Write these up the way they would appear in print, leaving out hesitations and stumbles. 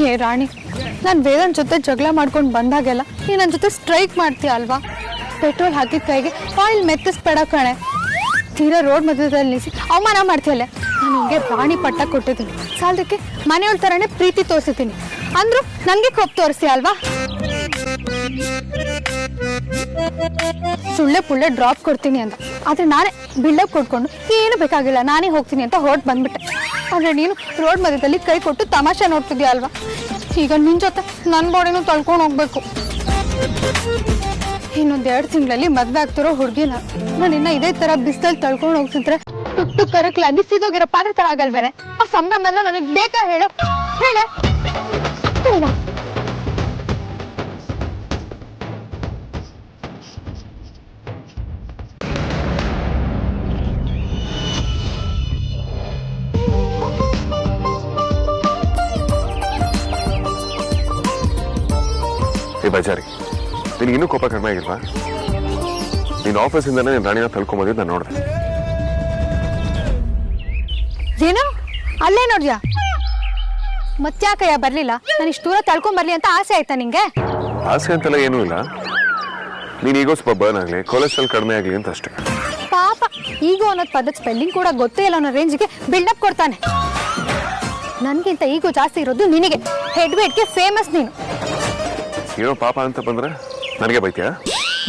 ಏ ರಾಣಿ, ನಾನು ವೇದನ್ ಜೊತೆ ಜಗಳ ಮಾಡ್ಕೊಂಡು ಬಂದಾಗೆಲ್ಲ ನೀನು ನನ್ನ ಜೊತೆ ಸ್ಟ್ರೈಕ್ ಮಾಡ್ತೀಯ ಅಲ್ವಾ? ಪೆಟ್ರೋಲ್ ಹಾಕಿದ ಕೈಗೆ ಆಯಿಲ್ ಮೆತ್ತಿಸ್ಬೇಡ ಕಣೆ. ತೀರಾ ರೋಡ್ ಮಧ್ಯದಲ್ಲಿ ನಿಲ್ಲಿಸಿ ಅವಮಾನ ಮಾಡ್ತೀಯಲ್ಲ. ನಾನು ಹಿಂಗೆ ರಾಣಿ ಪಟ್ಟ ಕೊಟ್ಟಿದ್ದೀನಿ, ಸಾಲದಕ್ಕೆ ಮನೆಯವ್ರ ಥರನೇ ಪ್ರೀತಿ ತೋರಿಸಿದ್ದೀನಿ ಅಂದ್ರು ನನಗೆ ಕೋಪ ತೋರಿಸಿ ಅಲ್ವಾ? ಸುಳ್ಳೆ ಪುಳ್ಳೆ ಡ್ರಾಪ್ ಕೊಡ್ತೀನಿ ಅಂತ, ಆದರೆ ನಾನೇ ಬಿಲ್ಡಪ್ ಕೊಟ್ಕೊಂಡು ಏನು ಬೇಕಾಗಿಲ್ಲ ನಾನೇ ಹೋಗ್ತೀನಿ ಅಂತ ಹೊರಟು ಬಂದ್ಬಿಟ್ಟೆ. ಆದರೆ ನೀನು ರೋಡ್ ಮಧ್ಯದಲ್ಲಿ ಕೈ ಕೊಟ್ಟು ತಮಾಷೆ ನೋಡ್ತಿದ್ಯಾ ಅಲ್ವಾ? ಈಗ ನಿನ್ನ ಜೊತೆ ನನ್ನ ಬಾಡಿನೂ ತಳ್ಕೊಂಡು ಹೋಗ್ಬೇಕು. ಇನ್ನೊಂದು 2 ತಿಂಗಳಲ್ಲಿ ಮದುವೆ ಆಗ್ತಿರೋ ಹುಡುಗಿನ ನಾನು ಇನ್ನ ಇದೇ ತರ ಬಿಸಿಲಲ್ಲಿ ತಳ್ಕೊಂಡು ಹೋಗ್ತಿದ್ರೆ ತುಟ್ಟು ಕರಕ್ಲ ಬಿಸಿದೋಗಿರೋ ಪಾತ್ರೆ ತರ ಆಗಲ್ವೇನೆ? ಆ ಸಂಭ್ರಮ ಎಲ್ಲ ನನಗೆ ಬೇಕಾ ಹೇಳು? ಹೇಳ ಬಜಾರಿ, ನಿನಗೆ ಇನ್ನೂ ಕೋಪ ಕಡಿಮೆ ಆಗಿಲ್ವಾ? ನೀನು ಆಫೀಸಿಂದಾನೆ ನೀನು ರಾಣಿನ ತಳ್ಕೊಂಬಂದಿದ್ದು ನಾನು ನೋಡಿದೆ. ಏನು ಅಲ್ಲೇ ನೋಡ್ಯಾ? ಮತ್ತ್ಯಾಕಯ್ಯ ಬರ್ಲಿಲ್ಲ? ನಾನು ಇಷ್ಟು ದೂರ ತಳ್ಕೊಂಡ್ ಬರ್ಲಿ ಅಂತ ಆಸೆ ಆಯ್ತಾ ನಿಂಗೆ? ಆಸೆ ಅಂತೆಲ್ಲ ಏನೂ ಇಲ್ಲ. ನೀನು ಈಗೋ ಸ್ವಲ್ಪ ಬರ್ನ್ ಆಗಲಿ, ಕೊಲೆಸ್ಟ್ರಾಲ್ ಕಡಿಮೆ ಆಗಲಿ ಅಂತ ಅಷ್ಟೇ. ಪಾಪ ಈಗೋ ಅನ್ನೋದು ಪದದ ಸ್ಪೆಲ್ಲಿಂಗ್ ಕೂಡ ಗೊತ್ತೇ ಇಲ್ಲ ಅನ್ನೋ ರೇಂಜ್ಗೆ ಬಿಲ್ಡಪ್ ಕೊಡ್ತಾನೆ. ನನ್ಗಿಂತ ಈಗೋ ಜಾಸ್ತಿ ಇರೋದು ನಿನಗೆ. ಹೆಡ್ ವೇಟ್ಗೆ ಫೇಮಸ್ ನೀನು. ಏನೋ ಪಾಪ ಅಂತ ಬಂದ್ರೆ ನನಗೆ ಬೈತೀಯಾ?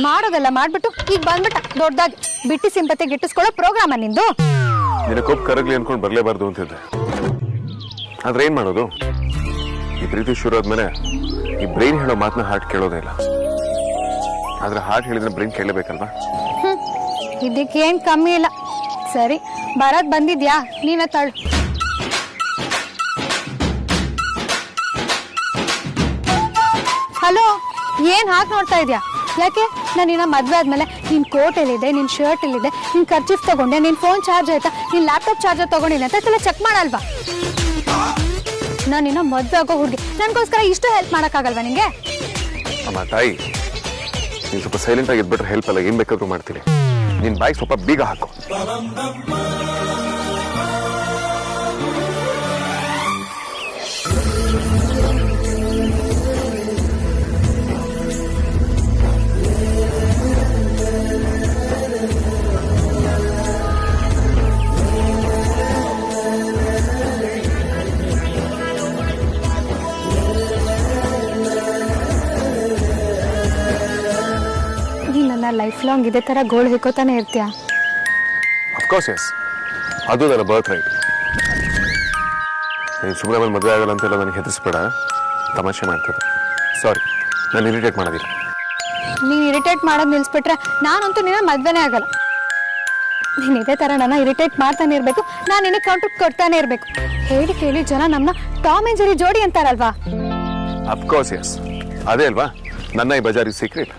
ಮಾಡೋದೆಲ್ಲ ಮಾಡ್ಬಿಟ್ಟು ಈಗ ಬಂದ್ಬಿಟ್ಟ ದೊಡ್ಡದಾಗಿ ಬಿಟ್ಟಿ ಸಿಂಪತಿ ಗಿಟ್ಟಿಸ್ಕೊಳ್ಳೋ ಪ್ರೋಗ್ರಾಮ ನಿಂದು. ನಿನ್ನ ಕೋಪ್ ಕರಗ್ಲಿ ಅನ್ಕೊಂಡು ಬರಲೇಬಾರ್ದು ಅಂತಿದ್ದೆ. ಆದ್ರೆ ಏನ್ ಮಾಡೋದು? ಈ ಪ್ರೀತಿ ಶುರು ಆದ್ಮೇಲೆ ಈ ಬ್ರೈನ್ ಹೇಳೋ ಮಾತನ್ನ ಹಾರ್ಟ್ ಕೇಳೋದೇ ಇಲ್ಲ. ಆದ್ರೆ ಹಾರ್ಟ್ ಹೇಳಿದ್ರೆ ಬ್ರೈನ್ ಕೇಳಬೇಕಲ್ವಾ? ಇದಕ್ಕೇನ್ ಕಮ್ಮಿ ಇಲ್ಲ. ಸರಿ, ಬರಕ್ ಬಂದಿದ್ಯಾ? ನೀನ ತಳ್ಳು. ಹಲೋ, ಏನ್ ಹಾಕಿ ನೋಡ್ತಾ ಇದ್ಯಾ? ಯಾಕೆ? ನಾನು ನಿನ್ನ ಮದ್ವೆ ಆದ್ಮೇಲೆ ನಿನ್ ಕೋಟ್ ಎಲ್ಲಿದೆ, ನಿನ್ ಶರ್ಟ್ ಎಲ್ಲಿದೆ, ನಿನ್ ಖರ್ಚಿಫ್ ತಗೊಂಡೆ, ನಿನ್ ಫೋನ್ ಚಾರ್ಜ್ ಆಯ್ತಾ, ನಿನ್ ಲ್ಯಾಪ್ಟಾಪ್ ಚಾರ್ಜರ್ ತಗೊಂಡಿಲ್ಲ ಅಂತ ಚೆಕ್ ಮಾಡಲ್ವಾ? ನಾನು ನಿನ್ನ ಮದ್ವೆ ಆಗೋ ಹುಡುಗಿ, ನನ್ಗೋಸ್ಕರ ಇಷ್ಟು ಹೆಲ್ಪ್ ಮಾಡಕ್ಕಾಗಲ್ವಾ ನಿಂಗೆ? ಅಮ್ಮ ತಾಯಿ, ನೀನ್ ಸ್ವಲ್ಪ ಸೈಲೆಂಟ್ ಆಗಿ ಇದ್ಬಿಟ್ರೆ ಹೆಲ್ಪ್ ಅಲ್ಲ, ಏನ್ ಬೇಕಾದ್ರೂ ಮಾಡ್ತೀನಿ. ನಿನ್ ಬಾಯಿಗೆ ಸ್ವಲ್ಪ ಬೀಗ ಹಾಕು. ಲೈಫ್ ಲಾಂಗ್ ಇದೇ ತರ ಗೋಳು ಹಿಕ್ಕೋತಾನೆ ಇರ್ತೀಯ? ಅಫ್ಕೋರ್ಸ್ ಎಸ್, ಅದು ನನ್ನ ಬರ್ತ್ ರೈಟ್. ನೀನು ಸುಮ್ಮನೆ ಮೇಲೆ ಮದುವೆ ಆಗಲ್ಲ ಅಂತೆಲ್ಲ ನನಗೆ ಹೆದರಿಸ್ಬೇಡ, ತಮಾಷೆ ಮಾಡ್ತಿದ್ದೆ. ಸಾರಿ, ನಾನು ಇರಿಟೇಟ್ ಮಾಡೋದಿಲ್ಲ. ನೀನು ಇರಿಟೇಟ್ ಮಾಡೋದು ನಿಲ್ಸ್ಬಿಟ್ರೆ ನಾನಂತೂ ನಿನ್ನ ಮದ್ವೆನೇ ಆಗಲ್ಲ. ನೀನು ಇದೇ ತರ ನನ್ನ ಇರಿಟೇಟ್ ಮಾಡ್ತಾನೆ ಇರ್ಬೇಕು, ನಾನು ನಿನಗೆ ಕೌಂಟರ್ ಕೊಡ್ತಾನೆ ಇರ್ಬೇಕು. ಹೇಳಿ ಕೇಳಿ ಜನ ನಮ್ಮನ್ನ ಟಾಮ್ ಅಂಡ್ ಜೆರಿ ಜೋಡಿ ಅಂತಾರಲ್ವಾ? ಅಫ್ಕೋರ್ಸ್ ಎಸ್, ಅದೇ ಅಲ್ವಾ ನನ್ನ ಈ ಬಜಾರಿ ಸೀಕ್ರೆಟ್.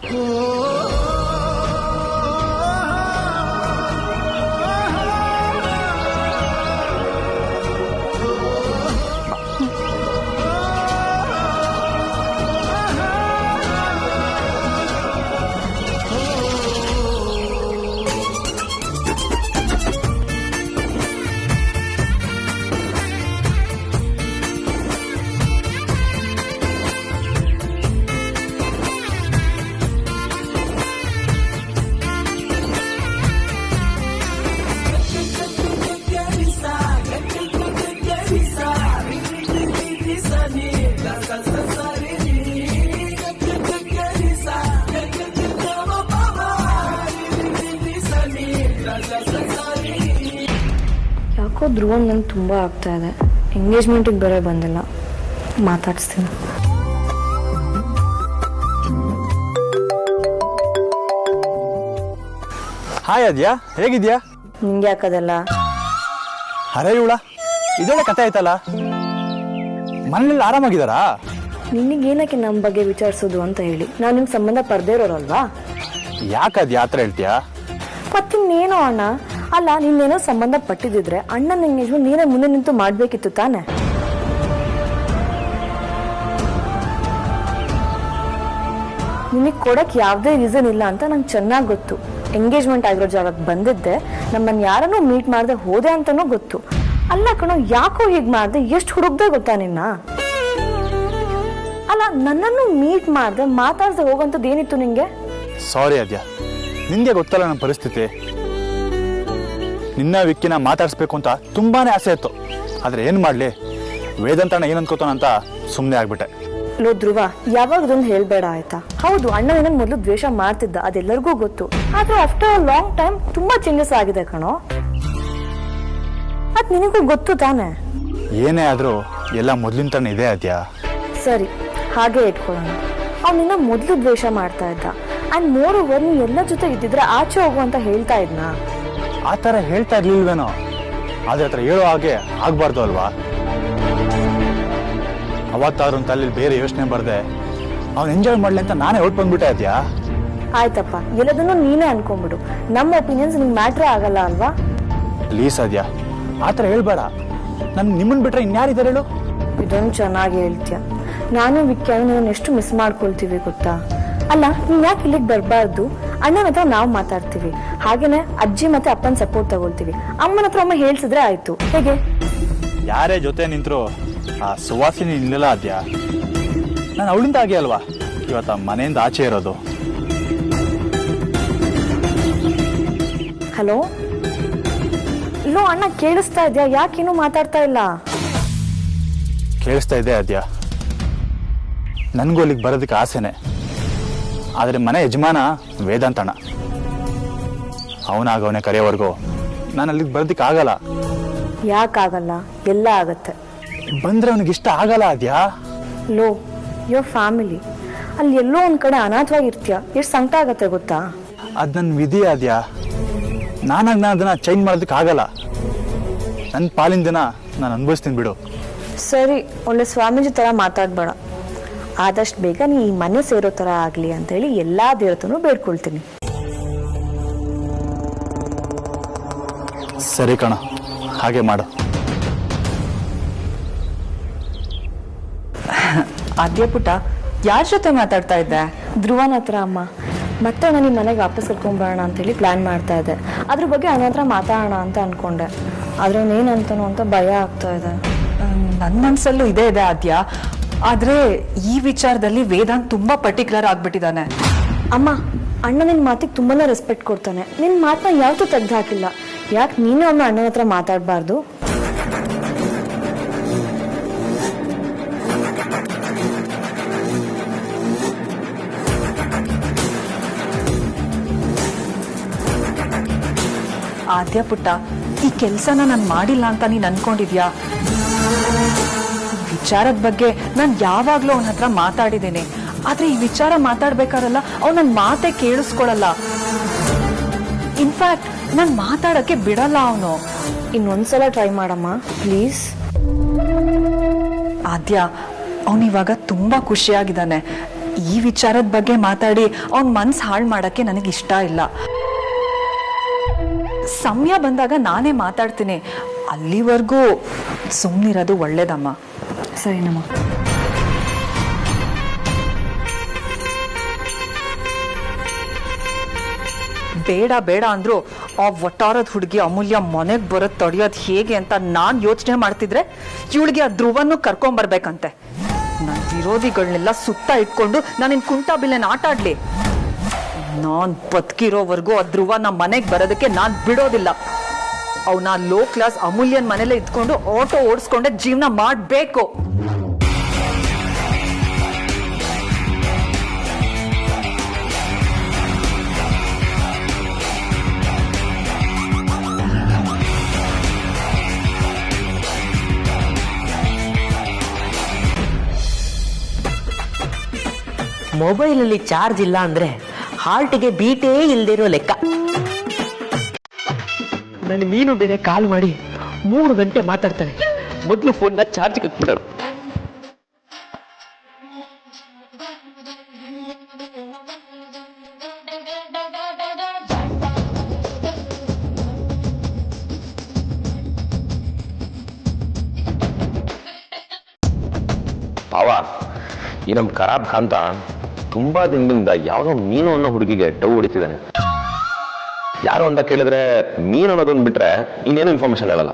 ಯಾಕೋ ಧ್ರುವನ್ ನಂಗೆ ತುಂಬ ಆಗ್ತಾ ಇದೆ. ಎಂಗೇಜ್ಮೆಂಟಿಗೆ ಬೇರೆ ಬಂದಿಲ್ಲ, ಮಾತಾಡಿಸ್ತೀನಿ. ಹಾಯ್ ಅದ್ಯಾ, ಹೇಗಿದ್ಯಾ? ನಿಂಗೆ ಯಾಕದಲ್ಲ? ಅರೆ ಇವಳ ಇದೊಳ್ಳೆ ಕತೆ ಆಯ್ತಲ್ಲ. ಮನೇಲಿ ಆರಾಮಾಗಿದ್ದಾರಾ? ನಿನಗೇನಕ್ಕೆ ನಮ್ಮ ಬಗ್ಗೆ ವಿಚಾರಿಸೋದು ಅಂತ ಹೇಳಿ ನಾನು ನಿಮ್ಗೆ ಸಂಬಂಧ ಪಡೆದೇ ಇರೋರಲ್ವಾ? ಯಾಕದ್ಯಾ ಆ ಥರ ಹೇಳ್ತೀಯಾ? ಮತ್ತಿನ್ನೇನೋ ಅಣ್ಣ. ಅಲ್ಲ, ನಿನ್ನೇನೋ ಸಂಬಂಧ ಪಟ್ಟಿದ್ರೆ ಅಣ್ಣನ ಎಂಗೇಜ್ಮೆಂಟ್ ನೀನೇ ಮುಂದೆ ನಿಂತು ಮಾಡಬೇಕಿತ್ತು ತಾನೆ? ನಿನಗೆ ಕೊಡಕ್ಕೆ ಯಾವುದೇ ರೀಸನ್ ಇಲ್ಲ ಅಂತ ನಂಗೆ ಚೆನ್ನಾಗಿ ಗೊತ್ತು. ಎಂಗೇಜ್ಮೆಂಟ್ ಆಗಿರೋ ಜಾಗಕ್ಕೆ ಬಂದಿದ್ದೆ, ನಮ್ಮನ್ನು ಯಾರನ್ನೂ ಮೀಟ್ ಮಾಡದೆ ಹೋದೆ ಅಂತನೂ ಗೊತ್ತು. ಅಲ್ಲ ಕಣೋ, ಯಾಕೋ ಹೀಗೆ ಮಾಡಿದೆ? ಎಷ್ಟು ಹುಡುಕ್ದೆ ಗೊತ್ತಾ ನಿನ್ನ? ಅಲ್ಲ ನನ್ನನ್ನು ಮೀಟ್ ಮಾಡ್ದೆ ಮಾತಾಡ್ದೆ ಹೋಗಂತದ್ದು ಏನಿತ್ತು ನಿಂಗೆ? ಸಾರಿ ಆದ್ಯ, ನಿನ್ಗೆ ಗೊತ್ತಲ್ಲ ನನ್ನ ಪರಿಸ್ಥಿತಿ. ನಿನ್ನ ವಿಕ್ಕಿನ ಮಾತಾಡಿಸ್ಬೇಕು ಅಂತ ತುಂಬಾನೇ ಆಸೆ ಇತ್ತು. ಆದ್ರೆ ಏನ್ ಮಾಡ್ಲಿ, ವೇದಾಂತಣ್ಣ ಏನ್ ಅನ್ಕೋತಾನಂತ ಸುಮ್ಮನೆ ಆಗ್ಬಿಟ್ಟೆ. ಲೋ ಧ್ರುವ, ಯಾವಾಗ ಇದೊಂದು ಹೇಳ್ಬೇಡ ಆಯ್ತಾ? ಹೌದು, ಅಣ್ಣ ಏನನ್ ಮೊದಲು ದ್ವೇಷ ಮಾಡ್ತಿದ್ದ, ಅದೆಲ್ಲರಿಗೂ ಗೊತ್ತು. ಆದ್ರೆ ಆಫ್ಟರ್ ಅ ಲಾಂಗ್ ಟೈಮ್ ತುಂಬಾ ಚೇಂಜಸ್ ಆಗಿದೆ ಕಣೋ. ಅದ್ ನಿನಗೂ ಗೊತ್ತು ತಾನೆ? ಏನೇ ಆದ್ರೂ ಎಲ್ಲ ಮೊದ್ಲಿನ ತನ ಇದೆ ಆದ್ಯ. ಸರಿ, ಹಾಗೆ ಇಟ್ಕೊಳ್ಳೋಣ. ಅವ್ನಿನ್ನ ಮೊದ್ಲು ದ್ವೇಷ ಮಾಡ್ತಾ ಇದ್ದ. ಅಂಡ್ ಮೋರ್ ಓವರ್ ನೀ ಎಲ್ಲ ಜೊತೆ ಇದ್ದಿದ್ರೆ ಆಚೆ ಹೋಗು ಅಂತ ಹೇಳ್ತಾ ಇದ್ನಾ? ಆ ತರ ಹೇಳ್ತಾ ಇರ್ಲಿಲ್ವೇನೋ, ಆದ್ರೆ ಹತ್ರ ಹೇಳೋ ಹಾಗೆ ಆಗ್ಬಾರ್ದು ಅಲ್ವಾ? ಅವತ್ತಾದ್ರೂ ತಲೆಯಲ್ಲಿ ಬೇರೆ ಯೋಚನೆ ಬರ್ದೆ ಅವ್ನು ಎಂಜಾಯ್ ಮಾಡ್ಲಿ ಅಂತ ನಾನೇ ಹೊಟ್ಟು ಬಂದ್ಬಿಟ್ಟೆ ಆದ್ಯಾ. ಆಯ್ತಪ್ಪ, ಎಲ್ಲದನ್ನು ನೀನೇ ಅನ್ಕೊಂಡ್ಬಿಡು. ನಮ್ಮ ಒಪಿನಿಯನ್ಸ್ ನಿಂಗೆ ಮ್ಯಾಟ್ರೇ ಆಗಲ್ಲ ಅಲ್ವಾ? ಪ್ಲೀಸ್ ಆದ್ಯಾ, ಆ ಥರ ಹೇಳ್ಬೇಡ. ನನ್ ನಿಮ್ಮನ್ ಬಿಟ್ರೆ ಇನ್ಯಾರಿದ್ದಾರೆ ಹೇಳು? ಇದೊಂದು ಚೆನ್ನಾಗಿ ಹೇಳ್ತೀಯ. ನಾನು ವಿಕ್ಕಿ ನಾನು ಎಷ್ಟು ಮಿಸ್ ಮಾಡ್ಕೊಳ್ತೀವಿ ಗೊತ್ತಾ? ಅಲ್ಲ, ನೀನ್ ಯಾಕೆ ಇಲ್ಲಿಗೆ ಬರಬಾರ್ದು? ಅಣ್ಣನ ಹತ್ರ ನಾವು ಮಾತಾಡ್ತೀವಿ, ಹಾಗೇನೆ ಅಜ್ಜಿ ಮತ್ತೆ ಅಪ್ಪನ ಸಪೋರ್ಟ್ ತಗೊಳ್ತೀವಿ. ಅಮ್ಮನ ಹತ್ರ ಒಮ್ಮೆ ಹೇಳ್ಸಿದ್ರೆ ಆಯ್ತು. ಹೇಗೆ? ಯಾರೇ ಜೊತೆ ನಿಂತ್ರು ಆ ಸುವಾಸಿನಿ ಇಲ್ಲಿಲ್ಲ ಆದ್ಯಾ. ನಾನು ಅವಳಿಂದ ಆಗಿ ಅಲ್ವಾ ಇವತ್ತ ಮನೆಯಿಂದ ಆಚೆ ಇರೋದು. ಹಲೋ ಇಲ್ಲೋ ಅಣ್ಣ, ಕೇಳಿಸ್ತಾ ಇದ್ಯಾ? ಯಾಕೇನು ಮಾತಾಡ್ತಾ ಇಲ್ಲ? ಕೇಳಿಸ್ತಾ ಇದೆ ಆದ್ಯಾ. ನನ್ಗೂ ಅಲ್ಲಿಗೆ ಬರೋದಕ್ಕೆ ಆಸೆನೆ. ಆದ್ರೆ ಮನೆ ಯಜಮಾನ ವೇದಾಂತಣ್ಣ, ಅವನಾಗವನೇ ಕರೆಯೋವರೆಗೂ ನಾನು ಅಲ್ಲಿಗೆ ಬರೋದಕ್ಕೆ ಆಗಲ್ಲ. ಯಾಕಾಗಲ್ಲ? ಎಲ್ಲ ಆಗತ್ತೆ. ಬಂದ್ರೆ ಅವನಿಗೆ ಇಷ್ಟ ಆಗಲ್ಲ ಆದ್ಯಾ. ಲೋ, ಯೋರ್ ಫ್ಯಾಮಿಲಿ ಅಲ್ಲಿ ಎಲ್ಲೋ ಒಂದ್ ಕಡೆ ಅನಾಥವಾಗಿರ್ತೀಯ, ಎಷ್ಟು ಸಂಕಟ ಆಗತ್ತೆ ಗೊತ್ತಾ? ಅದ್ ನನ್ನ ವಿಧಿ ಆದ್ಯಾ. ನಾನು ಅದನ್ನ ಚೇಂಜ್ ಮಾಡೋದಕ್ಕೆ ಆಗಲ್ಲ. ನನ್ನ ಪಾಲಿನ ದಿನ ನಾನು ಅನುಭವಿಸ್ತೀನಿ ಬಿಡು. ಸರಿ, ಒಳ್ಳೆ ಸ್ವಾಮೀಜಿ ತರ ಮಾತಾಡ್ಬೇಡ. ಆದಷ್ಟು ಬೇಗ ನೀ ಈ ಮನೆ ಸೇರೋ ತರ ಆಗ್ಲಿ ಅಂತ ಹೇಳಿ ಎಲ್ಲಾ ದೇವತನು ಬೇಡ್ಕೊಳ್ತೀನಿ. ಸರಿ ಕಣ, ಹಾಗೆ ಮಾಡು. ಆದ್ಯ ಪುಟ್ಟ, ಯಾರ ಜೊತೆ ಮಾತಾಡ್ತಾ ಇದ್ದೆ? ಧ್ರುವನ ಹತ್ರ ಅಮ್ಮ. ಮತ್ತೆ ನಾನು ಈ ಮನೆಗೆ ವಾಪಸ್ ಕರ್ಕೊಂಡ್ಬರೋಣ ಅಂತ ಹೇಳಿ ಪ್ಲಾನ್ ಮಾಡ್ತಾ ಇದ್ದೆ. ಅದ್ರ ಬಗ್ಗೆ ಅವನ ಹತ್ರ ಮಾತಾಡೋಣ ಅಂತ ಅನ್ಕೊಂಡೆ. ಆದ್ರೆ ಅವನೇನಂತಾನೋ ಅಂತ ಭಯ ಆಗ್ತಾ ಇದೆ. ನನ್ನ ಮನ್ಸಲ್ಲೂ ಇದೇ ಇದೆ ಆದ್ಯ. ಆದ್ರೆ ಈ ವಿಚಾರದಲ್ಲಿ ವೇದಾಂತ್ ತುಂಬಾ ಪರ್ಟಿಕ್ಯುಲರ್ ಆಗ್ಬಿಟ್ಟಿದ್ದಾನೆ. ಅಮ್ಮ, ಅಣ್ಣ ನಿನ್ ಮಾತಿಗೆ ತುಂಬಾನೇ ರೆಸ್ಪೆಕ್ಟ್ ಕೊಡ್ತಾನೆ. ನಿನ್ ಮಾತನ್ನ ಯಾವತ್ತೂ ತೆಗ್ದು ಹಾಕಿಲ್ಲ. ಯಾಕೆ ನೀನೇ ಒಮ್ಮೆ ಅಣ್ಣನ ಹತ್ರ ಮಾತಾಡಬಾರ್ದು? ಆದ್ಯ ಪುಟ್ಟ, ಈ ಕೆಲ್ಸನ ನಾನು ಮಾಡಿಲ್ಲ ಅಂತ ನೀನ್ ಅನ್ಕೊಂಡಿದ್ಯಾ? ವಿಚಾರದ ಬಗ್ಗೆ ನಾನು ಯಾವಾಗ್ಲೂ ಅವನ ಹತ್ರ ಮಾತಾಡಿದ್ದೀನಿ. ಆದ್ರೆ ಈ ವಿಚಾರ ಮಾತಾಡ್ಬೇಕಾರಲ್ಲ ಅವ್ನು ನನ್ನ ಮಾತೇ ಕೇಳಿಸ್ಕೊಳಲ್ಲ. ಇನ್ಫ್ಯಾಕ್ಟ್ ನಾನು ಮಾತಾಡಕ್ಕೆ ಬಿಡಲ್ಲ ಅವನು. ಇನ್ನೊಂದ್ಸಲ ಟ್ರೈ ಮಾಡಮ್ಮ ಪ್ಲೀಸ್. ಆದ್ಯ, ಅವನಿವಾಗ ತುಂಬಾ ಖುಷಿಯಾಗಿದ್ದಾನೆ. ಈ ವಿಚಾರದ ಬಗ್ಗೆ ಮಾತಾಡಿ ಅವನ್ ಮನ್ಸು ಹಾಳು ಮಾಡಕ್ಕೆ ನನಗೆ ಇಷ್ಟ ಇಲ್ಲ. ಸಮಯ ಬಂದಾಗ ನಾನೇ ಮಾತಾಡ್ತೀನಿ. ಅಲ್ಲಿವರೆಗೂ ಸುಮ್ಮನಿರೋದು ಒಳ್ಳೇದಮ್ಮ. ಸರಿನಮ್ಮ. ಬೇಡ ಬೇಡ ಅಂದ್ರು ಆ ಒಟ್ಟಾರದ ಹುಡುಗಿ ಅಮೂಲ್ಯ ಮನೆಗೆ ಬರೋದ್ ತಡೆಯೋದು ಹೇಗೆ ಅಂತ ನಾನ್ ಯೋಚನೆ ಮಾಡ್ತಿದ್ರೆ ಇವಳಿಗೆ ಆ ಧ್ರುವನ್ನು ಕರ್ಕೊಂಬರ್ಬೇಕಂತೆ. ನನ್ನ ವಿರೋಧಿಗಳನ್ನೆಲ್ಲ ಸುತ್ತ ಇಟ್ಕೊಂಡು ನಾನಿನ್ ಕುಂಟಾ ಬಿಲ್ಲೆನ ಆಟ ಆಡ್ಲಿ? ನಾನ್ ಬದುಕಿರೋವರೆಗೂ ಆ ಧ್ರುವ ನಮ್ಮ ಮನೆಗೆ ಬರೋದಕ್ಕೆ ನಾನ್ ಬಿಡೋದಿಲ್ಲ. ಅವನ ಲೋ ಕ್ಲಾಸ್ ಅಮೂಲ್ಯನ್ ಮನೇಲೆ ಇದ್ಕೊಂಡು ಆಟೋ ಓಡಿಸ್ಕೊಂಡೆ ಜೀವನ ಮಾಡ್ಬೇಕು. ಮೊಬೈಲಲ್ಲಿ ಚಾರ್ಜ್ ಇಲ್ಲ ಅಂದ್ರೆ ಹಾಲ್ಟಿಗೆ ಬೀಟೇ ಇಲ್ದಿರೋ ಲೆಕ್ಕ. ನನ್ನ ಮೀನು ಬೇರೆ ಕಾಲ್ ಮಾಡಿ 3 ಗಂಟೆ ಮಾತಾಡ್ತಾನೆ. ಮೊದಲು ಫೋನ್ನ ಚಾರ್ಜ್ ಹಾಕ್ಬಿಡೋಣ. ಪಾವ, ಈ ನಮ್ಮ ಖರಾಬ್ ಕಾಂತ ತುಂಬಾ ದಿನದಿಂದ ಯಾವುದೋ ಮೀನು ಅನ್ನೋ ಹುಡುಗಿಗೆ ಡವ್ ಹೊಡಿತಿದ್ದಾನೆ. ಯಾರು ಅಂತ ಕೇಳಿದ್ರೆ ಮೀನು ಅನ್ನೋದೊಂದು ಬಿಟ್ರೆ ಇನ್ನೇನು ಇನ್ಫಾರ್ಮೇಶನ್ ಹೇಳಲ್ಲ.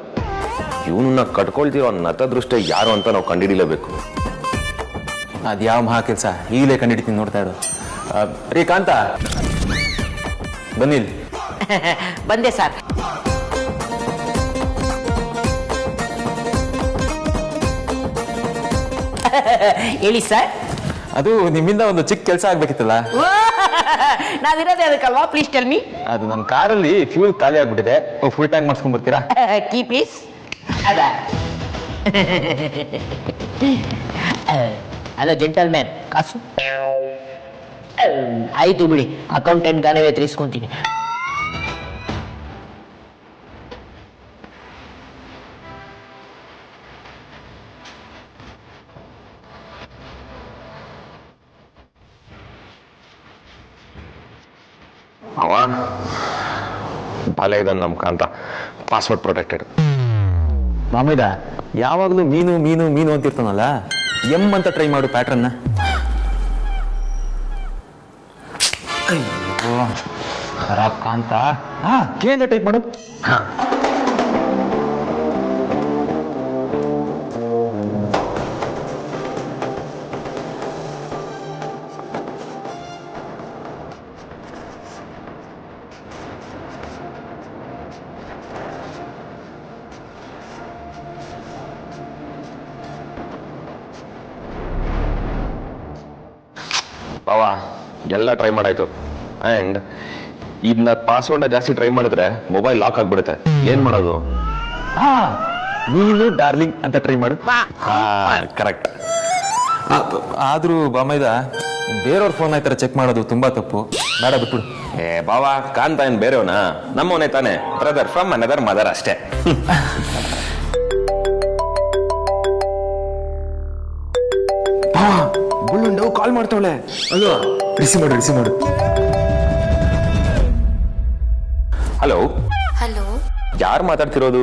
ಇವನನ್ನ ಕಟ್ಕೊಳ್ತಿರೋ ನತದೃಷ್ಟ ಯಾರು ಅಂತ ನಾವು ಕಂಡುಹಿಡಿಯಲೇಬೇಕು. ಅದು ಯಾವ ಮಹಾ ಕೆಲಸ ಈಗಲೇ ಕಂಡಿಡ್ತೀನಿ, ನೋಡ್ತಾ ಇರು. ರೀ ಕಾಂತ, ಬನ್ನಿ. ಬಂದೆ ಸರ್. ಹೇಳಿ ಸರ್. ಅದು ನಿಮ್ಮಿಂದ ಒಂದು ಚಿಕ್ಕ ಕೆಲಸ ಆಗ್ಬೇಕಿತ್ತಲ್ಲ. ನಾವಿರೋದೇ ಅದಕ್ಕಲ್ವಾ, ಪ್ಲೀಸ್ ಟೆಲ್ ಮೀ. ಅದು ನನ್ನ ಕಾರಲ್ಲಿ ಫ್ಯೂಲ್ ಖಾಲಿ ಆಗ್ಬಿಟ್ಟಿದೆ, ಫುಲ್ ಟ್ಯಾಂಕ್ ಮಾಡಿಸ್ಕೊಂಡ್ ಬರ್ತೀರಾ? Key please. ಅಲ್ಲ ಜೆಂಟಲ್ಮ್ಯಾನ್, ಕಾಸು ಆಯ್ತು ಬಿಡಿ, ಅಕೌಂಟೆಂಟ್ ಗಾನವೇ ತಿರ್ಸ್ಕೊಂತೀನಿ. ಅವ ಬಾಲೆ ಇದ್ದಾನೆ ನಮ್ಮ ಕಾಂತ, ಪಾಸ್ವರ್ಡ್ ಪ್ರೊಟೆಕ್ಟೆಡ್. ಮಾಮಿದ ಯಾವಾಗಲೂ ಮೀನು ಮೀನು ಮೀನು ಅಂತಿರ್ತಾನಲ್ಲ, ಎಂ ಅಂತ ಟ್ರೈ ಮಾಡು ಪ್ಯಾಟ್ರನ್ನ. ಅಯ್ಯೋ ಖರಾಬ್ ಕಾಂತ. ಕೆ ಅಂತ ಟೈಪ್ ಮಾಡು. ಬಾವಾ ಎಲ್ಲ ಟ್ರೈ ಮಾಡಾಯ್ತು. ಅಂಡ್ ಇದನ್ನ ಪಾಸ್ವರ್ಡ್ನ ಜಾಸ್ತಿ ಟ್ರೈ ಮಾಡಿದ್ರೆ ಮೊಬೈಲ್ ಲಾಕ್ ಆಗ್ಬಿಡುತ್ತೆ. ಏನ್ ಮಾಡೋದು? ನೀನು ಡಾರ್ಲಿಂಗ್ ಅಂತ ಟ್ರೈ ಮಾಡು. ಕರೆಕ್ಟ್. ಆದ್ರೂ ಬಾಮೈದ ಬೇರೆಯವ್ರ ಫೋನ್ ಆಯ್ತರ ಚೆಕ್ ಮಾಡೋದು ತುಂಬಾ ತಪ್ಪು, ಬೇಡ ಬಿಟ್ಬಿಡು. ಬಾವಾ ಕಾಂತ ಏನ್ ಬೇರೆಯವನ? ನಮ್ಮವನೇ ತಾನೆ, ಬ್ರದರ್ ಫ್ರಮ್ ಅನದರ್ ಮದರ್ ಅಷ್ಟೇ. ಬುಳ್ಳುಂಡವು ಕಾಲ್ ಮಾಡ್ತಾವಳೆ. ಅಲ್ವಾ? ರಿಸೀವ್ ಮಾಡು. ಹಲೋ. ಹಲೋ, ಯಾರು ಮಾತಾಡ್ತಿರೋದು?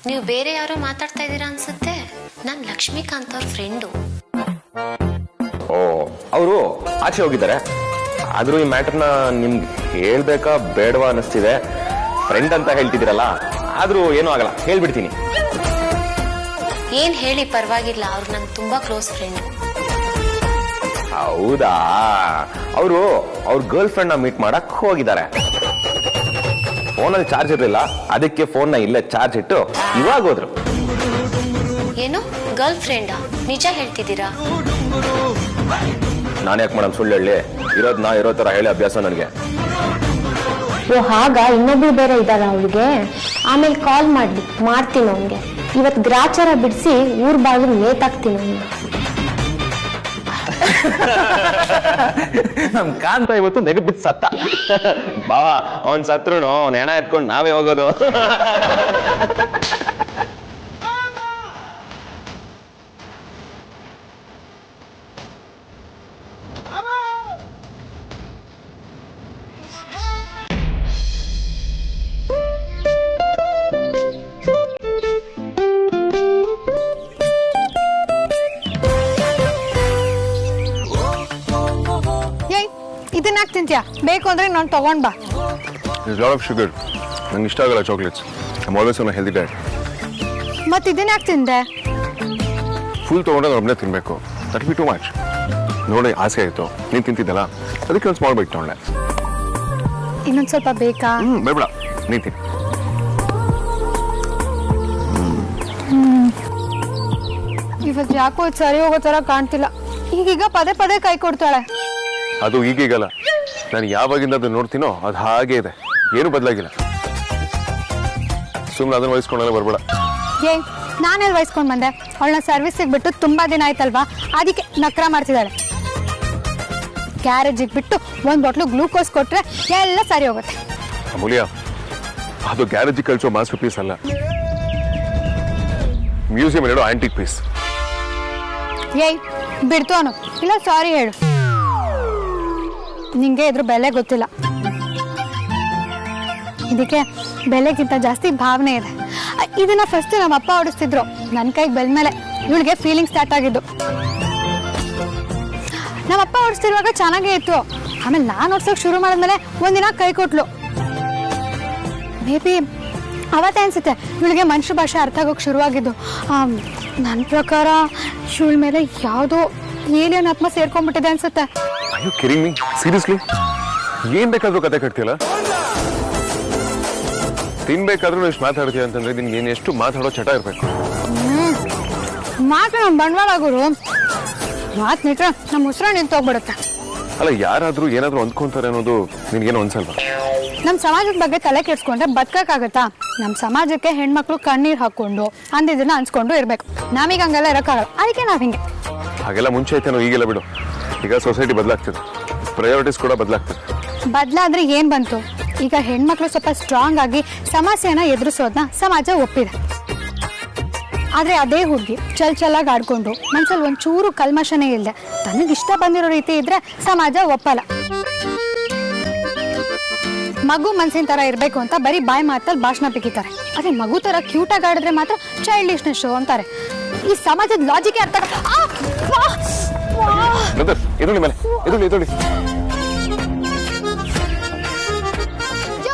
ನೀವು ಬೇರೆ ಯಾರೋ ಮಾತಾಡ್ತಾ ಇದ್ದೀರಾ ಅನ್ಸುತ್ತೆ. ನಾನು ಲಕ್ಷ್ಮೀಕಾಂತ್ ಅವ್ರ ಫ್ರೆಂಡು. ಓ, ಅವರು ಆಚೆ ಹೋಗಿದ್ದಾರೆ. ಆದ್ರೂ ಈ ಮ್ಯಾಟರ್ನ ನಿಮ್ಗೆ ಹೇಳ್ಬೇಕಾ ಬೇಡವಾ ಅನಿಸ್ತಿದೆ. ಫ್ರೆಂಡ್ ಅಂತ ಹೇಳ್ತಿದ್ದೀರಲ್ಲ, ಆದ್ರೂ ಏನೂ ಆಗಲ್ಲ, ಹೇಳ್ಬಿಡ್ತೀನಿ. ಏನ್ ಹೇಳಿ ಪರವಾಗಿಲ್ಲ, ಅವ್ರು ನಂಗೆ ತುಂಬಾ ಕ್ಲೋಸ್ ಫ್ರೆಂಡ್. ಹೌದಾ? ಅವರು ಅವ್ರ ಗರ್ಲ್ ಫ್ರೆಂಡ್ ನ ಮೀಟ್ ಮಾಡಕ್ ಹೋಗಿದ್ದಾರೆ. ಫೋನಲ್ಲಿ ಚಾರ್ಜ್ ಇರಲಿಲ್ಲ, ಅದಕ್ಕೆ ಫೋನ್ ನ ಇಲ್ಲೇ ಚಾರ್ಜ್ ಇಟ್ಟು ಇವಾಗ ಹೋದ್ರು. ಏನು ಗರ್ಲ್ ಫ್ರೆಂಡಾ? ನಿಜ ಹೇಳ್ತಿದ್ದೀರಾ? ನಾನು ಯಾಕೆ ಮೇಡಮ್ ಸುಳ್ಳು ಹೇಳಿ? ಇರೋದ್ ನಾ ಇರೋ ತರ ಹೇಳಿ ಅಭ್ಯಾಸ ನನಗೆ. ಓ ಹಾಗ, ಇನ್ನೊಬ್ರು ಬೇರೆ ಇದ್ದಾರ ಅವಳಿಗೆ? ಆಮೇಲೆ ಕಾಲ್ ಮಾಡ್ತೀನಿ ಅವನಿಗೆ. ಇವತ್ತು ಗ್ರಾಚಾರ ಬಿಡಿಸಿ ಊರ್ ಬಾಗಿಲು ನೇತಾಕ್ತೀನಿ ಅವನಿಗೆ. ನಮ್ ಕಾಂತ ಇವತ್ತು ನೆಗಬಿಟ್ಟು ಸತ್ತ. ಬಾವಾ ಅವನ್ ಸತ್ರುನು ಅವ್ನ ಹೆಣ ಎತ್ಕೊಂಡು ನಾವೇ ಹೋಗೋದು. ಇದನ್ನ ಯಾಕೆ ತಿಂತೀಯಾ? ಬೇಕು ಅಂದ್ರೆ ನಾನು ತಗೊಂಡ್ ಬಾ. There's a lot of sugar. ನಂಗೆ ಇಷ್ಟ ಆಗಲ್ಲ chocolates. I'm always on a healthy diet. ಮತ್ತೆ ಇದನ್ನ ಯಾಕೆ ತಿಂದೆ? ಫುಲ್ ತೊಗೊಂಡ್ರೆ ಒಬ್ಬನೇ ತಿನ್ಬೇಕು. That be too much. ನೋಡಿ ಆಸೆ ಆಯಿತು, ನೀನು ತಿಂತಿದ್ದಲ್ಲ, ಅದಕ್ಕೆ ಒಂದು ಸ್ಮಾಲ್ ಬೈಟ್ ತೊಗೊಂಡೆ. ಇನ್ನೊಂದು ಸ್ವಲ್ಪ ಬೇಕಾ? ಬೇಡ, ನೀನು ತಿನ್ನು. ಇವತ್ತು ಯಾಕೋ ಸರಿ ಹೋಗೋ ಥರ ಕಾಣ್ತಿಲ್ಲ. ಈಗೀಗ ಪದೇ ಪದೇ ಕೈ ಕೊಡ್ತಾಳೆ. ಅದು ಈಗೀಗಲ್ಲ, ನಾನು ಯಾವಾಗಿಂದ ಅದು ನೋಡ್ತೀನೋ ಅದು ಹಾಗೆ ಇದೆ, ಏನು ಬದಲಾಗಿಲ್ಲ. ಸುಮ್ಮನೆ ಅದನ್ನ ವಹಿಸ್ಕೊಂಡೆಲ್ಲ ಬರ್ಬೇಡ. ನಾನೆಲ್ಲಿ ವಹಿಸ್ಕೊಂಡು ಬಂದೆ? ಅವಳನ್ನ ಸರ್ವಿಸಿಗೆ ಬಿಟ್ಟು ತುಂಬಾ ದಿನ ಆಯ್ತಲ್ವಾ, ಅದಕ್ಕೆ ನಕ್ರ ಮಾಡ್ತಿದ್ದಾಳೆ. ಗ್ಯಾರೇಜಿಗೆ ಬಿಟ್ಟು ಒಂದು ಬಾಟ್ಲು ಗ್ಲೂಕೋಸ್ ಕೊಟ್ರೆ ಎಲ್ಲ ಸರಿ ಹೋಗುತ್ತೆ. ಅಮೂಲ್ಯ, ಅದು ಗ್ಯಾರೇಜಿಗೆ ಕಳಿಸೋ ಮಾಸ್ಟರ್ ಪೀಸ್ ಅಲ್ಲ, ಮ್ಯೂಸಿಯಂ ಇಡೋ ಆಂಟಿಕ್ ಪೀಸ್. ಬಿಡ್ತು ಅವನು. ಇಲ್ಲ ಸಾರಿ ಹೇಳು, ನಿಂಗೆ ಇದ್ರ ಬೆಲೆ ಗೊತ್ತಿಲ್ಲ. ಇದಕ್ಕೆ ಬೆಲೆಗಿಂತ ಜಾಸ್ತಿ ಭಾವನೆ ಇದೆ. ಇದನ್ನ ಫಸ್ಟ್ ನಮ್ಮ ಅಪ್ಪ ಓಡಿಸ್ತಿದ್ರು, ನನ್ನ ಕೈಗೆ ಬೆಲ್ಮೇಲೆ ಇವಳಿಗೆ ಫೀಲಿಂಗ್ ಸ್ಟಾರ್ಟ್ ಆಗಿದ್ದು. ನಮ್ಮಪ್ಪ ಓಡಿಸ್ತಿರುವಾಗ ಚೆನ್ನಾಗೇ ಇತ್ತು, ಆಮೇಲೆ ನಾನು ಓಡಿಸೋಕೆ ಶುರು ಮಾಡಿದ್ಮೇಲೆ ಒಂದಿನ ಕೈ ಕೊಟ್ಲು. ಮೇ ಬಿ ಅವತ್ತೇ ಅನ್ಸುತ್ತೆ ಇವಳಿಗೆ ಮನುಷ್ಯ ಭಾಷೆ ಅರ್ಥ ಆಗೋಕೆ ಶುರುವಾಗಿದ್ದು. ನನ್ನ ಪ್ರಕಾರ ಇವಳ ಮೇಲೆ ಯಾವುದೋ ಏಲಿಯನ್ ಆತ್ಮ ಸೇರ್ಕೊಂಡ್ಬಿಟ್ಟಿದೆ ಅನ್ಸುತ್ತೆ. ಅಯ್ಯೋ ಕಿರಿಂಗ್ ಮೀ ಸೀರಿಯಸ್ಲಿ ಏನ್ ಬೇಕಾದ್ರೂ ಕತೆ ಕಟ್ತಿಯಲ್ಲ. ತಿನ್ಬೇಕಾದ್ರೂ ಇಷ್ಟು ಮಾತಾಡ್ತೀಯ ಅಂತಂದ್ರೆ ನಿನ್ಗೆ ಏನು ಎಷ್ಟು ಮಾತಾಡೋ ಚಟ ಇರ್ಬೇಕು. ಮಾತ್ರ ನಮ್ಮ ಬಂಡವಾಳ ಆಗೋರು ಮಾತು ನಿಟ್ರೆ ನಮ್ಮ ಉಸಿರ ನಿಂತೋಗ್ಬಿಡುತ್ತೆ. ಅಲ್ಲ ಯಾರಾದ್ರೂ ಏನಾದ್ರೂ ಅಂದ್ಕೊಂತಾರೆ ಅನ್ನೋದು ನಿನ್ಗೇನು ಅನ್ಸಲ್ವಾ? ನಮ್ಮ ಸಮಾಜದ ಬಗ್ಗೆ ತಲೆ ಕೆಡ್ಸ್ಕೊಂಡ್ರೆ ಬದುಕಕ್ಕಾಗತ್ತಾ? ನಮ್ಮ ಸಮಾಜಕ್ಕೆ ಹೆಣ್ಮಕ್ಳು ಕಣ್ಣೀರ್ ಹಾಕೊಂಡು ಅಂದಿದ್ದನ್ನ ಅನ್ಸ್ಕೊಂಡು ಇರ್ಬೇಕು. ನಾವೀಗ ಹಂಗೆಲ್ಲ ಇರೋಕ್ಕಾಗಲ್ಲ, ಅದಕ್ಕೆ ನಾವ್ ಹಿಂಗೆ. ಹಾಗೆಲ್ಲ ಮುಂಚೆ ಐತೇನೋ, ಈಗೆಲ್ಲ ಬಿಡು. ಈಗ ಸೊಸೈಟಿ ಬದಲಾಗ್ತದೆ, ಪ್ರಯಾರಿಟೀಸ್ ಕೂಡ ಬದಲಾಗ್ತದೆ. ಬದಲಾದ್ರೆ ಏನ್ ಬಂತು? ಈಗ ಹೆಣ್ಮಕ್ಳು ಸ್ವಲ್ಪ ಸ್ಟ್ರಾಂಗ್ ಆಗಿ ಸಮಸ್ಯೆನ ಎದುರಿಸೋದನ್ನ ಸಮಾಜ ಒಪ್ಪಿದೆ. ಆದ್ರೆ ಅದೇ ಹುಡುಗಿ ಚಲಾಗಿ ಆಡ್ಕೊಂಡು ಮನ್ಸಲ್ಲಿ ಒಂಚೂರು ಕಲ್ಮಶನೇ ಇಲ್ಲದೆ ತನಗಿಷ್ಟ ಬಂದಿರೋ ರೀತಿ ಇದ್ರೆ ಸಮಾಜ ಒಪ್ಪಲ್ಲ. ಮಗು ಮನ್ಸಿನ ತರ ಇರ್ಬೇಕು ಅಂತ ಬರೀ ಬಾಯಿ ಮಾತಲ್ಲಿ ಭಾಷಣ ಬಿಕ್ಕಿತಾರೆ. ಅದೇ ಮಗು ತರ ಕ್ಯೂಟ್ ಆಗಿ ಆಡಿದ್ರೆ ಮಾತ್ರ ಚೈಲ್ಡಿಶ್ನೆಸ್ ಅಂತಾರೆ. ಈ ಸಮಾಜದ ಲಾಜಿಕ್ ಅರ್ಥ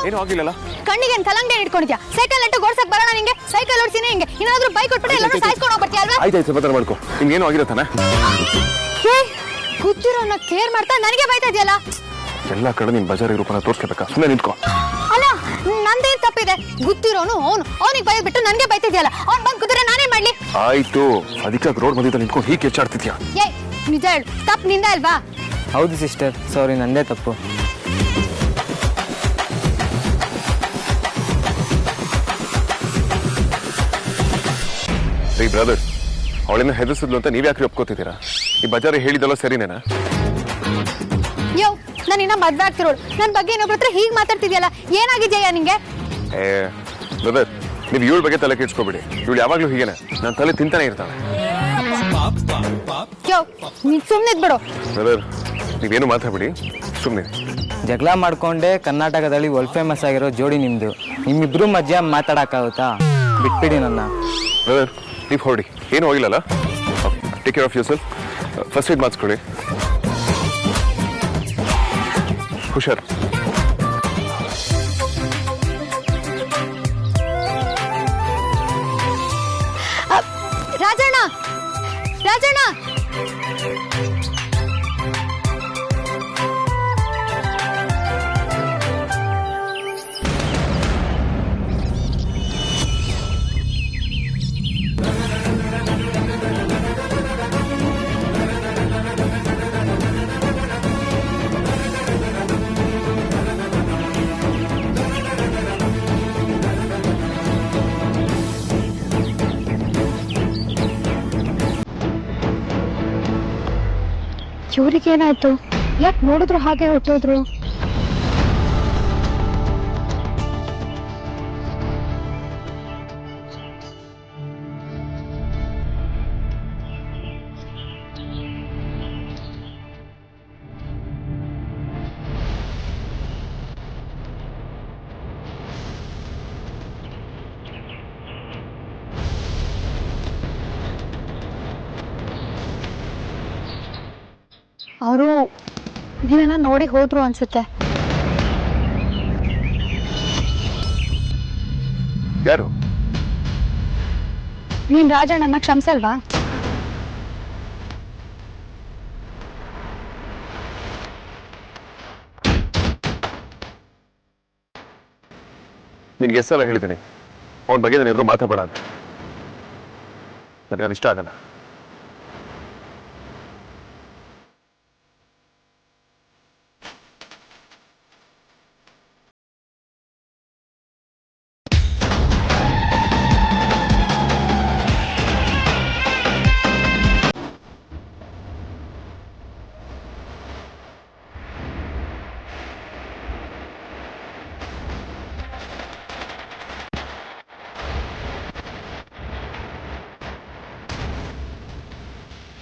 ಏನು ಆಗಿಲ್ಲಲ್ಲ? ಕಣ್ಣಿಗೆ ಕಲಂಗಡಿ ಇಟ್ಕೊಂಡಿದ್ಯಾ? ಸೈಕಲ್ ಇಟ್ಟು ಗೋಡ್ಸಕ್ ಬರೋಣ ನಿಂಗೆ? ಸೈಕಲ್ ಓಡಿಸಿನಿ ಹಿಂಗೆ ಏನಾದ್ರೂ ಬೈಕ್ ಕೊಟ್ಬಿಟ್ಟು ಎಲ್ಲರೂ ಸಾಯಿಸ್ಕೊಂಡು ಹೋಗ್ಬಿಡ್ತೀಯ ಅಲ್ವಾ? ಆಯ್ತಾಯ್ತು ಬದಲ ಮಾಡ್ಕೊ. ನಿಮ್ಗೇನು ಆಗಿರತ್ತಾನೆ? ಗೊತ್ತಿರೋನ್ನ ಕೇರ್ ಮಾಡ್ತಾ ನನಗೆ ಬೈತಾ ಇದೆಯಲ್ಲ. ಎಲ್ಲ ಕಡೆ ನಿಮ್ ಬಜಾರಿ ರೂಪನ ತೋರ್ಸ್ಕೋಬೇಕಾ? ಸುಮ್ಮನೆ ನಿಂತ್ಕೋ. ಅಲ್ಲ ನಂದೇನ್ ತಪ್ಪಿದೆ? ಗೊತ್ತಿರೋನು ಅವನಿಗೆ ಬೈದ್ ಬಿಟ್ಟು ನನಗೆ ಬೈತಿದ್ಯಲ್ಲ. ಅವ್ನ್ ಬಂದ್ ಕುದುರೆ ನಾನೇ ಮಾಡ್ಲಿ? ಆಯ್ತು, ಅದಕ್ಕೆ ರೋಡ್ ಮಧ್ಯದಲ್ಲಿ ನಿಂತ್ಕೊಂಡು ಹೀಗೆ ಕೆಚ್ಚಾಡ್ತಿದ್ಯಾ? ಏ ನಿಜ ಹೇಳು, ತಪ್ಪು ನಿಂದ ಅಲ್ವಾ? ಹೌದು ಸಿಸ್ಟರ್, ಸಾರಿ ನಂದೇ ತಪ್ಪು. ಬ್ರದರ್, ಅವಳನ್ನ ಹೆದರ್ಸಿದ್ಲು ಅಂತ ನೀವ್ ಯಾಕೆ ಒಪ್ಕೋತಿದ್ದೀರಾ? ಈ ಬಜಾರಿ ಹೇಳಿದಲ್ಲ ಸರಿನೇನಾ? ಯೋ, ನಾನು ಇನ್ನ ಮದ್ವೆ ಆಗ್ತಿರೋಳು, ನನ್ ಬಗ್ಗೆ ಇನ್ನೊಬ್ರ ಹತ್ರ ಹೀಗ್ ಮಾತಾಡ್ತಿದ್ಯಲ್ಲ, ಏನಾಗಿದ್ಯಾ ನಿಂಗೆ? ಬ್ರದರ್, ನೀವು ಇವಳ ಬಗ್ಗೆ ತಲೆ ಕೆಡ್ಸ್ಕೊಬಿಡಿ. ಇವಳು ಯಾವಾಗ್ಲೂ ಹೀಗೇನೆ, ನಾನು ತಲೆ ತಿಂತಾನೆ ಇರ್ತಾಳೆ. ಯೋ, ನೀನ್ ಸುಮ್ನೆ ಬಿಡು. ಬ್ರದರ್, ನೀವೇನು ಮಾತಾಡ್ಬಿಡಿ, ಸುಮ್ಮನೆ. ಜಗಳ ಮಾಡ್ಕೊಂಡೆ ಕರ್ನಾಟಕದಲ್ಲಿ ವರ್ಲ್ಡ್ ಫೇಮಸ್ ಆಗಿರೋ ಜೋಡಿ ನಿಮ್ದು. ನಿಮ್ಮಿಬ್ರು ಮಧ್ಯ ಮಾತಾಡಕ್ಕಾಗುತ್ತಾ? ಬಿಟ್ಬಿಡಿ ನನ್ನ. ಬ್ರದರ್, ನೀವು ಹೊರಡಿ. ಏನು ಹೋಗಿಲ್ಲಲ್ಲ? Take care of yourself. First aid ಮಾಡಿಸ್ಕೊಳ್ಳಿ. ಹುಷಾರ್. ರಾಜಣ್ಣ, ರಾಜಣ್ಣ, ಇವ್ರಿಗೇನಾಯ್ತು? ಯಾಕೆ ನೋಡಿದ್ರು ಹಾಗೆ ಹೊಟ್ಟೋದ್ರು? ಅವರು ನೀವೆಲ್ಲ ನೋಡಿ ಹೋದ್ರು ಅನ್ಸುತ್ತೆ. ಯಾರು? ನೀನ್ ರಾಜಣ್ಣನ ಕ್ಷಮಿಸಲ್ವಾ? ನಿನ್ಗೆ ಎಷ್ಟೆಲ್ಲ ಹೇಳಿದ್ದೀನಿ ಅವನ ಬಗ್ಗೆ ನಾನು ಎದುರು ಮಾತಾಡೋಣ. ನನಗೆ ಇಷ್ಟ ಆಗಲ್ಲ.